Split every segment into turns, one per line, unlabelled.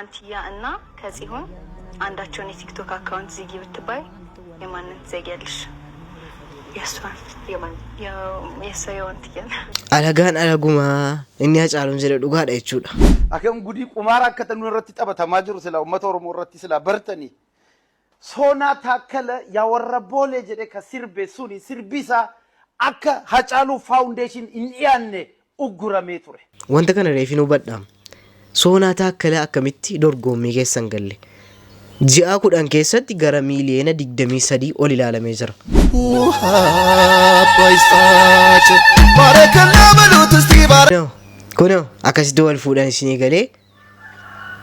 አንቲያ እና ከጽዮን አንዳቸውን የቲክቶክ አካውንት ዝጊ ብትባይ የማንን ትዘጊያለሽ? የሷን የማን የሰየውን ትያለ
alagaan alaguma inni hacaalum jedhe dhugaadha jechuudha.
Akam gudi qumara akkatan irratti taphatamaa jiru sila uummata Oromoo irratti sila bartani. Soonaa Taakkala yaa warra boolee jedhe ka sirbe suni sirbisa akka Hacaaluu Foundation in dhiyaanne ugguramee ture.
Wanta kana reefin hubadhaa. Soonaa Taakkala akkamitti dorgommii keessan galle? Ji'a 10 keessatti gara miiliyoona 23 ol ilaalamee jira. Kuno akkasitti wal fuudhan isinii galee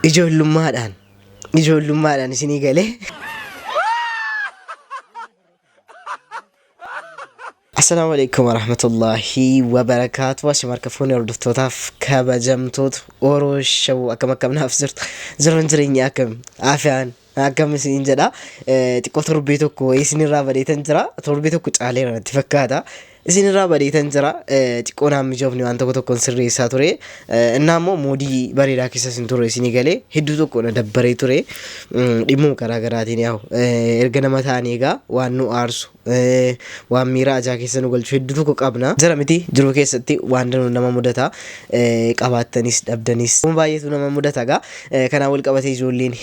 ijoollummaadhaan isinii galee. Assalamu alaikum warahmatullahi wabarakatuh. Shamarka foon hordoftotaaf kabajamtoota Orooshaw akkam naaf jiran jireenya akkam afaan akkam isin jedha. Xiqqoo torbee tokko isinirraa badeetan jira. Torbee tokko caaleera natti fakkaata. Isinirraa badeetan jira. Xiqqoo naam mijoofni waan tokkoon sirreessaa ture. Innammoo moodii bareedaa keessa isin ture isinii galee hedduu tokko na dabbaree ture. Dhimmoo garaagaraatiin yaa'u erga nama ta'anii egaa waan nu aarsu waan miira ajaa keessa nu galchu hedduu tokko qabna. Jira miti jiruu keessatti waan danuu nama mudata. Qabaattanis dhabdanis baay'eetu nama mudata egaa. Kanaan wal qabatee ijoolleen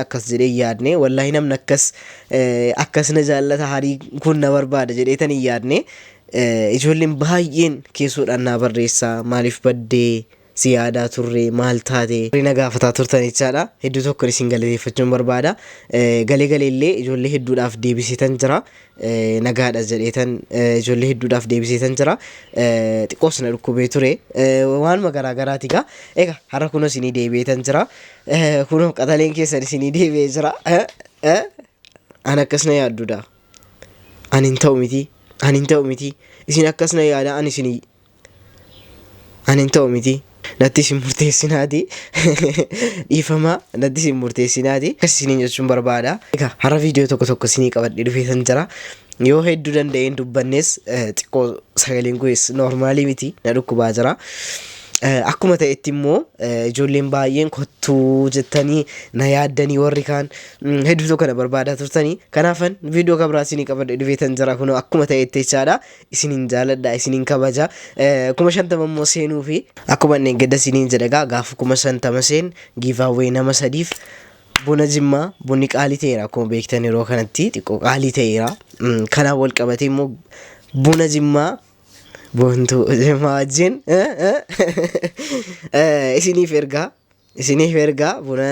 akkas jedhee yaadne wallaahi namni akkas na jaallata harii kun na barbaada jedheetan hin yaadne. Ijoolleen baay'een keessoodhaan na barreessaa maaliif baddee si yaadaa turre maal taate na gaafataa turtan jechaadha. Hedduu tokko isin galateeffachuun barbaada. Galeellee ijoollee hedduudhaaf deebisitan jira. Nagaadha jedheetan ijoollee hedduudhaaf deebisitan jira. Xiqqoos na dhukkubee ture. Waanuma garaagaraati egaa. Egaa har'a kunoo isinii deebi'eetan jira. Kunoo qaxaleen keessan isinii deebi'ee jira. Ani akkas na yaadduudha. Ani hin ta'u miti. Isin akkas na yaada ani hin ta'u miti. Natti isin murteessinaati. Dhiifamaa natti isin murteessinaati. Akkas isiniin jechuun barbaada. Egaa har'a viidiyoo tokko isinii qabadhee dhufeetan jira. Yoo hedduu danda'een dubbannes xiqqoo sagaleen kunis noormaalii miti na dhukkubaa jira. Akkuma ta'etti immoo ijoolleen baay'een kottuu jettanii na yaaddanii warri kaan hedduu tokko na barbaadaa turtanii. Kanaafan viidiyoo kabraa isinii qabadhee dhufeetan jira. Kunoo akkuma ta'etti jechaadha. Isiniin jaaladha, isiniin kabaja. 50 immoo seenuu fi akkuma inni gadda isiniin jedhagaa gaafa 50 seen giivaawwee nama 3f buna Jimmaa bunni qaalii ta'eera akkuma beektan yeroo kanatti xiqqoo qaalii ta'eera. Kanaan wal qabatee immoo buna Jimmaa Bontu wajjin isiniif ergaa buna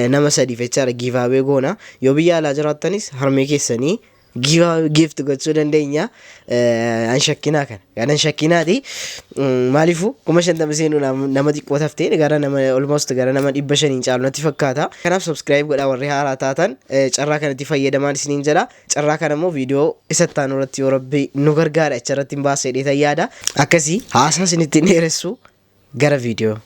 nama 3 jechaadha giivaawee goona. Yoo biyya alaa jiraattanis harmee keessanii gift gochuu dandeenya. An shakkinaa kana shakkinaati. Maaliifuu 50 seenuu nama xiqqoo taftee gara nama almost gara nama 500 caalu natti fakkaata. Kanaaf subscribe godhaa warri haaraa taatan carraa kanatti fayyadamaan isiniin jedha. Carraa kana immoo viidiyoo isatti aanu irratti yoo rabbi nu gargaara irratti hin baasee dheetan yaada. Akkasii haasaa isinitti hin dheeressu gara viidiyoo.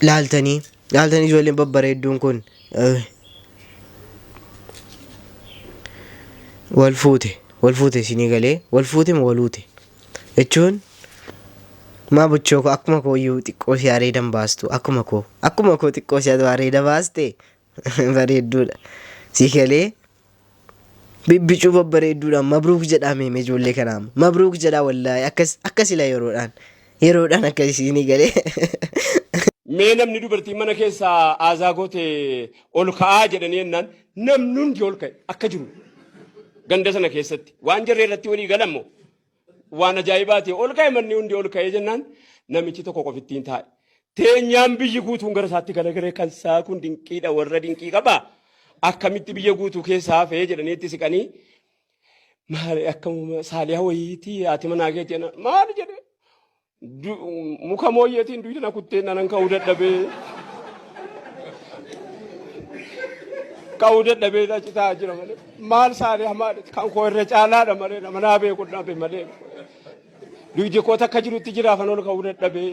Laaltanii ijoolleen babbareedduun kun wal fuute isinii galee wal fuute moo waluute jechuun maa bochoo akkuma koo iyyuu xiqqoo si areedan baastu akkuma koo xiqqoo si areeda baaste bareedduudha si galee. Bibbicuu babbareedduudhaan mabruuk jedhame ijoollee kanaam mabruuk jedhaa wallaahi akkasila yeroodhaan akkasii galee.
Mee namni dubartii mana keessaa aazaa goote ol ka'aa jedhanii jennaan namni hundi ol ka'e akka jiru ganda sana keessatti waan jarree irratti walii galammoo waan ajaa'ibaati ol ka'e manni hundi ol ka'e jennaan namichi tokko qofittiin taa'e teenyaan biyyi guutuun gara isaatti galagaree kan isaa kun dinqiidha warra dinqii qabaa. Akkamitti biyya guutuu keessaa hafee jedhaniitti siqanii maali akkuma saaliyaa wayiitii haati manaa keetii maali jedhee muka mooyyeetiin duwidana kuttee nanan ka'uu dadhabee citaa jira malee maal saaliyaa maali kan koo irra caalaadha malee nama naa beeku dhabe malee duwidee koo takka jirutti jiraafan ol ka'uu dadhabee.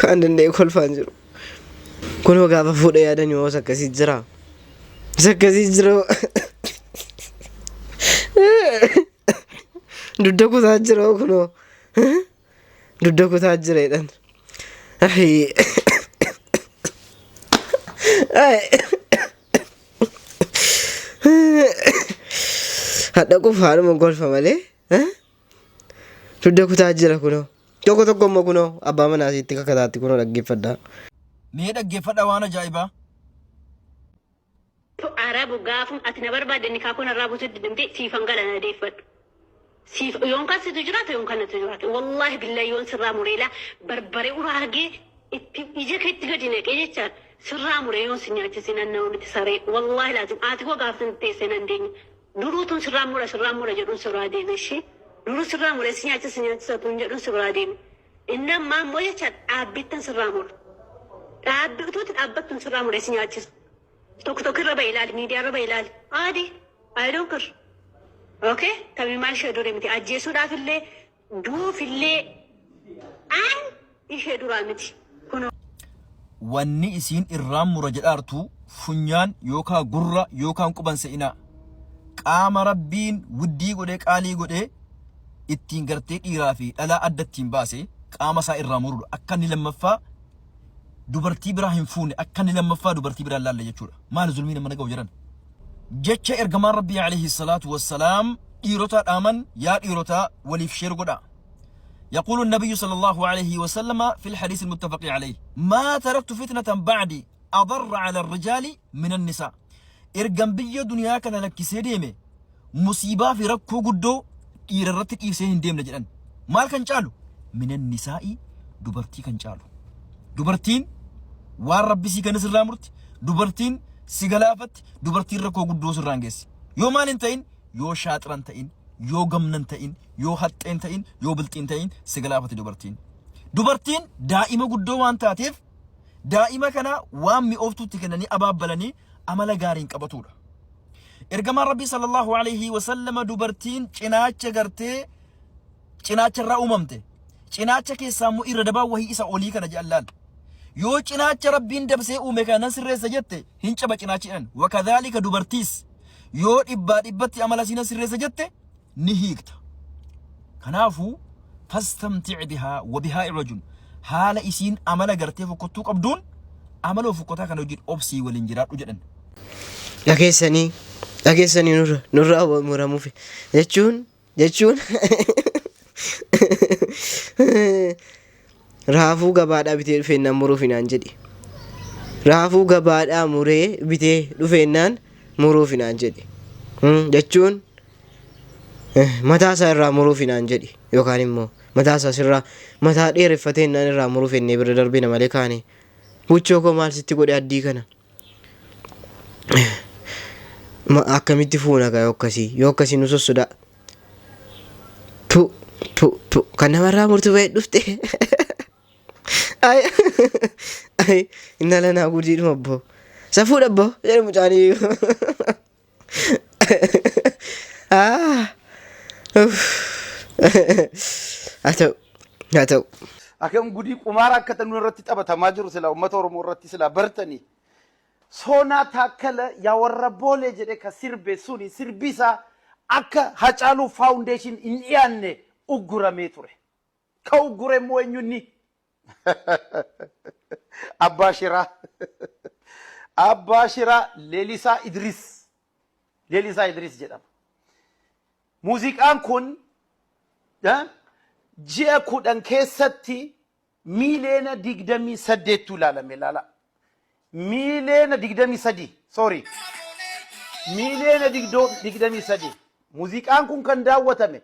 Andandee kolfaan jiru. Kunoo gaafa fuudha yaadan yoo akkasii jira. Akkasii jiru. Dudda kutaa jira kunoo. Dudda kutaa jireedhaan. Hadha qofaadhuma golfa malee. Dudda kutaa jira kunoo. Tokko tokko immoo kunoo abbaa manaasiitti kakataatti kunoo dhaggeeffadhaa.
Mee dhaggeeffadha waan ajaa'ibaa.
Arabu gaafum ati na barbaadde ni kaa kun arabu sitti dimte siifan galana deeffadhu. Siif yoon kan situ jiraata yoon kanatu jiraata. Wallahi billahi yoon sirraa mureela barbaree uraagee itti ija kee itti gadi naqee jechaan sirraa muree yoon si nyaachise nanna'u miti saree. Wallahi laazim ati koo gaafsan teessee nan deenya. Duruutuun sirraa mura jedhuun sirraa deeme ishee. Duruu sirraa muree si nyaachisa tun jedhuun sirraa deeme. Inni ammaa immoo jechaan dhaabbittan sirraa mura. Dhaabbituuti dhaabbattuun sirraa muree si nyaachisa. Tokko irra ba'ilaal miidiyaa irra ba'ilaal adi ayidoon kir okay tamii maal ishee dure miti ajjeesuudhaaf illee duufillee an ishee duraa miti kun
wanni isiin irraan mura jedhaartu funyaan yookaan gurra yookaan quban se'inaa qaama rabbiin wuddii godhee qaalii godhee ittiin gartee dhiiraa fi dhalaa adda ittiin baase qaama isaa irraa murudha akka inni lammaffaa dubartii biraa hin fuune akka inni lammaffaa dubartii biraa laalle jechuudha maal zulmiin amma naga'u jiran jecha ergamaan rabbii alayhi salaatu wassalaam dhiirotaa dhaaman yaa dhiirotaa waliif sheer godha يقول النبي صلى الله عليه وسلم في الحديث المتفق عليه ما تركت فتنة بعدي أضر على الرجال من النساء إرقم بي دنيا كان لك سيديمي مصيبة في ركو قدو إيررتك إيسين ديم لجلن مال كان جالو من النساء دبرتي كان جالو dubartiin waan rabbi si kan sirraa murti dubartiin si galaafatti dubartiin rakkoo guddoo sirraan geessi yoo maal hin ta'in yoo shaaxiran ta'in yoo gamnan ta'in yoo haxxeen ta'in yoo bilxiin ta'in si galaafatti dubartiin daa'ima guddoo waan taateef daa'ima kana waan mi'ooftuutti kennanii abaabbalanii amala gaariin qabatudha ergamaan rabbii sallallahu alayhi wa sallam dubartiin cinaacha gartee cinaacha irraa uumamte cinaacha keessaa immoo irra dabaa wahii isa olii kana jaallaan yoo cinaacha rabbiin dabsee uume kana sirreessa jette hin caba cinaachiidhaan wakadhaalika dubartiis yoo dhibbatti amala siina sirreessa jette ni hiikta kanaafuu fastamtic bihaa wa bihaa irrajul haala isiin amala gartee fokkottuu qabduun amala fokkotaa kana hojii obsii waliin jiraadhu jedhan
dhageessanii nurra muramuuf jechuun raafuu gabaadhaa bitee dhufeennaan muruufinaan jedhi raafuu gabaadhaa muree bitee dhufeennaan muruufinaan jedhi jechuun mataa isaa irraa muruufinaan jedhi yookaan immoo mataa isaa irraa mataa dheereffateennaan irraa muruufennee bira darbina malee kaane buchoo koo maal sitti godhe addii kana akkamitti fuuna kaa yoo akkasii nu sossodaa kan namarraa murtu ba'e dhufte inna lanaa gudiidhuma abboo safuudha abboo jedhe mucaanii haa ta'u
akkam gudii qumaara akka tanuu irratti taphatamaa jiru sila uummata Oromoo irratti sila bartanii Soonaa Taakkala yaa warra boolee jedhe ka sirbe suni sirbisaa akka Hacaaluu Faawundeeshin hin dhiyaanne ugguramee ture. Ka uggure immoo eenyunni Abbaa Shiraa Leelisaa Idris jedhama. Muuziqaan kun ji'a 10 keessatti miiliyoona 28 ilaalame ilaala. Miiliyoona 23 sorry. Miiliyoona 23 muuziqaan kun kan daawwatame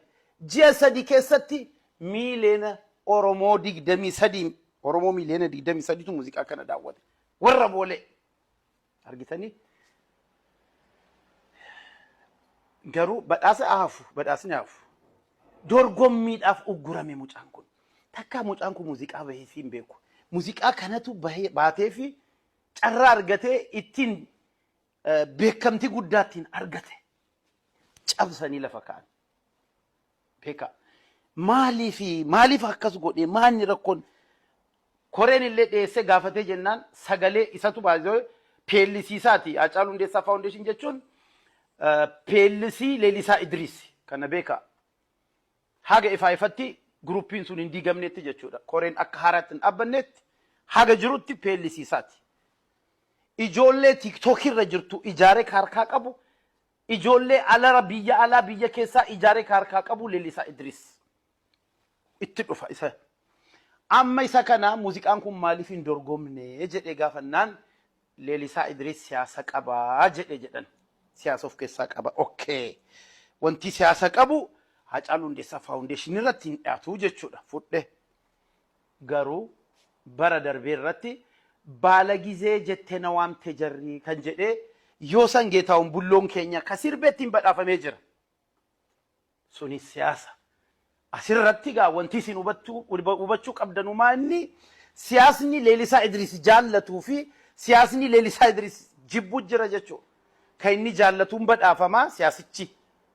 ji'a 3 keessatti miiliyoona Oromoo 23 Oromoo miiliyoona 23 tu muuziqaa kana daawwate warra boolee argitanii garuu badhaasni hafu dorgommiidhaaf uggurame mucaan kun takka mucaan kun muuziqaa bahee fi hin beeku muuziqaa kanatu baatee fi carraa argatee ittiin beekamtii guddaattiin argate cabsanii lafa ka'an beeka maaliif akkas godhee maanni rakkoon koreen illee dhiyeessee gaafatee jennaan sagalee isatu baasee peellisiisaati. Hacaaluu Hundeessaa Faawundeeshin jechuun peellisii Leelisaa Idriis kana beeka. Haga ifaa ifatti gruppiin sun hin diigamnetti jechuudha. Koreen akka haaraatti hin dhaabbannetti haga jirutti peellisiisaati. Ijoollee TikTok irra jirtu ijaaree harkaa qabu. Ijoollee alaa biyya keessaa ijaaree harkaa qabu Leelisaa Idriis. Itti dhufa isa. Amma isa kana muuziqaan kun maaliif hin dorgomne jedhee gaafannaan Leelisaa Idriis siyaasa qabaa jedhan. Siyaasa of keessaa qaba. Okay. Wanti siyaasa qabu Hacaaluu Hundeessaa Faawundeeshin irratti hin dhiyaatu jechuudha. Fudhe. Garuu bara darbee irratti baala gizee jettee na waamte jarri kan jedhee Yoosan Geetahuun bulloon keenya ka sirbeetti hin badhaafamee jira. Suni siyaasa. Asirratti gaa wanti isin hubachuu qabdanumaa inni siyaasni Leelisaa Idriis jaallatuu fi siyaasni Leelisaa Idriis jibbu jira jechuudha. Kan inni jaallatuun badhaafamaa siyaasichi.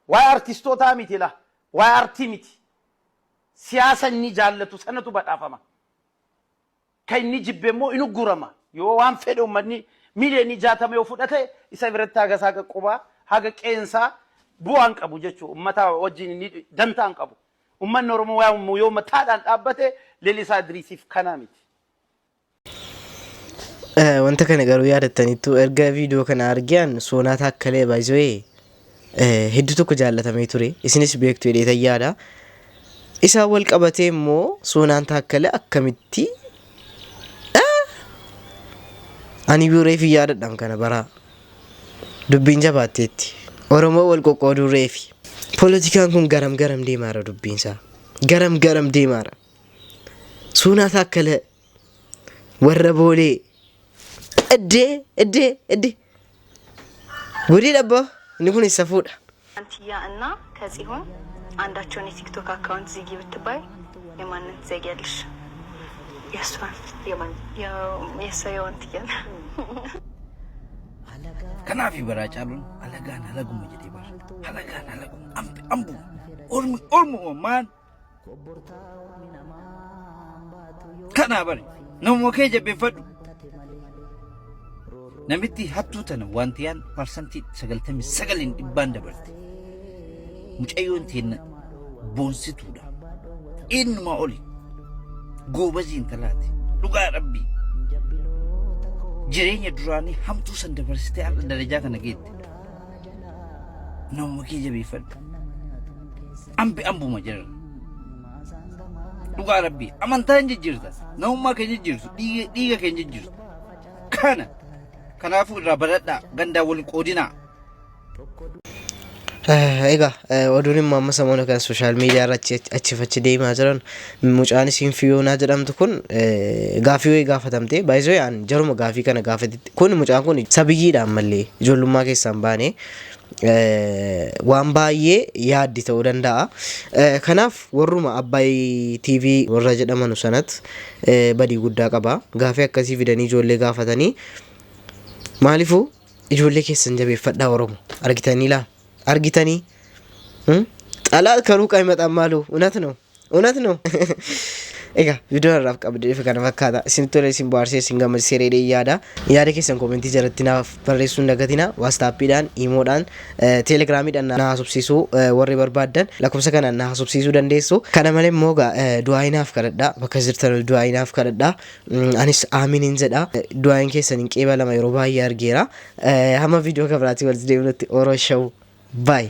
Waa'ee artistootaa miti laa. Waa'ee artii miti. Siyaasa inni jaallatu sanatu badhaafama. Kan inni jibbe immoo inu gurama. Yoo waan fedhe uummanni miliyoonii 60 yoo fudhate isa biratti haga saaga qubaa haga qeensaa bu'aan qabu jechuudha. Uummata wajjin inni dantaan qabu. Uummanni Oromoo yoo mataadhaan dhaabbate Leelisaa Idriisiif kana miti.
Wanta kana garuu yaadattaniittu erga viidiyoo kana argiyan Soonaa Taakkalee baay'ee hedduu tokko jaallatamee ture. Isinis beektu jedhee yaada. Isaa wal qabatee immoo Soonaan Taakkalee akkamitti ani reefi yaadadhaan kana bara dubbiin jabaatteetti Oromoo wal qoqqooduu reefi. Poolitikaan kun garam deemaara dubbiinsaa. Garam deemaara. Soonaa Taakkalee warra Boolee እዴ ጉዲ ደባ ንኩን ይሰፉዳ
አንቲያ እና ከጽዮን አንዳቸውን የቲክቶክ አካውንት ዝጊ ብትባይ የማንን ትዘጊያለሽ? የሷን የሰየውን ትገና
ከናፊ በራጫሉን አለጋን አለጉም ጀዴ ባር አለጋን አለጉም አምቡ ኦርሙ ማን ከናበር ነው ሞኬ ጀቤፈዱ Namitti hattuu tana wantiyaan parsantii 99 dhibbaan dabarte. Mucayyoon teenna boonsituudha. Eenyumaa oli goobaziin talaate dhugaa rabbii. Jireenya duraanii hamtuu san dabarsitee har'a darajaa kana geette. Nama kee jabeeffadhu. Ambuma jira. Dhugaa rabbii amantaan jijjiirta. Namummaa kee jijjiirtu dhiiga kee jijjiirtu. Kana. Kanaafuu irraa baradhaa gandaa waliin qoodinaa.
Egaa oduun immoo amma samoona kan sooshaal miidiyaa irratti achifachi deemaa jiran mucaan isiin Fiyoonaa jedhamtu kun gaafii wayii gaafatamte baay'isoo yaan jaruma gaafii kana gaafatetti kun mucaan kun sabiyyiidhaan mallee ijoollummaa keessaan baane waan baay'ee yaaddi ta'uu danda'a. Kanaaf warruma Abbaay TV warra jedhamanu sanatti badii guddaa qaba. Gaafii akkasii fidanii ijoollee gaafatanii maaliifuu ijoollee keessan jabeeffadhaa Oromoo argitanii xalaat karuu qaymatan maalu unat no egaa viidiyoo irraaf qabdee fi kana fakkaata isin tole isin baarsee isin gammachiisee reedee yaada keessan koomentii jalatti naaf barreessuun dagatina waastaappiidhaan iimoodhaan teelegiraamiidhaan na haasofsiisuu warri barbaadan lakkoofsa kanaan na haasofsiisuu dandeessu kana malee immoo du'aayinaaf kadhadhaa bakka jirtan du'aayinaaf kadhadhaa anis aaminiin jedha du'aayin keessan hin qeebalama yeroo baay'ee argeera hamma viidiyoo kabiraatii walitti deebinutti Oroo Show bye.